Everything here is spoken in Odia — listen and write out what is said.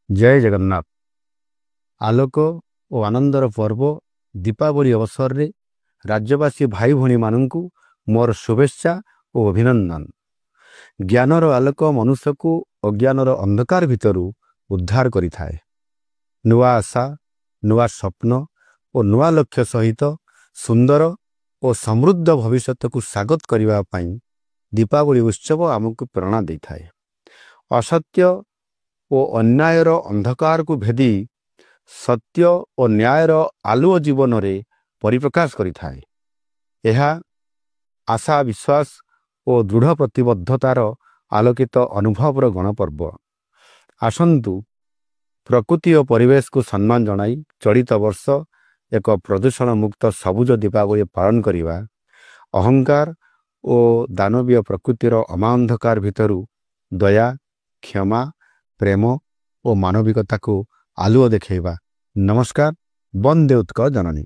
ଜୟ ଜଗନ୍ନାଥ। ଆଲୋକ ଓ ଆନନ୍ଦର ପର୍ବ ଦୀପାବଳି ଅବସରରେ ରାଜ୍ୟବାସୀ ଭାଇ ଭଉଣୀମାନଙ୍କୁ ମୋର ଶୁଭେଚ୍ଛା ଓ ଅଭିନନ୍ଦନ। ଜ୍ଞାନର ଆଲୋକ ମନୁଷ୍ୟକୁ ଅଜ୍ଞାନର ଅନ୍ଧକାର ଭିତରୁ ଉଦ୍ଧାର କରିଥାଏ। ନୂଆ ଆଶା, ନୂଆ ସ୍ୱପ୍ନ ଓ ନୂଆ ଲକ୍ଷ୍ୟ ସହିତ ସୁନ୍ଦର ଓ ସମୃଦ୍ଧ ଭବିଷ୍ୟତକୁ ସ୍ୱାଗତ କରିବା ପାଇଁ ଦୀପାବଳି ଉତ୍ସବ ଆମକୁ ପ୍ରେରଣା ଦେଇଥାଏ। ଅସତ୍ୟ ଓ ଅନ୍ୟାୟର ଅନ୍ଧକାରକୁ ଭେଦି ସତ୍ୟ ଓ ନ୍ୟାୟର ଆଲୁଅ ଜୀବନରେ ପରିପ୍ରକାଶ କରିଥାଏ। ଏହା ଆଶା, ବିଶ୍ୱାସ ଓ ଦୃଢ଼ ପ୍ରତିବଦ୍ଧତାର ଆଲୋକିତ ଅନୁଭବର ଗଣପର୍ବ। ଆସନ୍ତୁ ପ୍ରକୃତି ଓ ପରିବେଶକୁ ସମ୍ମାନ ଜଣାଇ ଚଳିତ ବର୍ଷ ଏକ ପ୍ରଦୂଷଣ ମୁକ୍ତ ସବୁଜ ଦୀପାବଳି ପାଳନ କରିବା। ଅହଙ୍କାର ଓ ଦାନବୀୟ ପ୍ରକୃତିର ଅମାନ୍ଧକାର ଭିତରୁ ଦୟା, କ୍ଷମା, ପ୍ରେମ ଓ ମାନବିକତାକୁ ଆଲୁଅ ଦେଖାଇବା। ନମସ୍କାର। ବନ୍ଦେ ଉତ୍କଳ ଜନନୀ।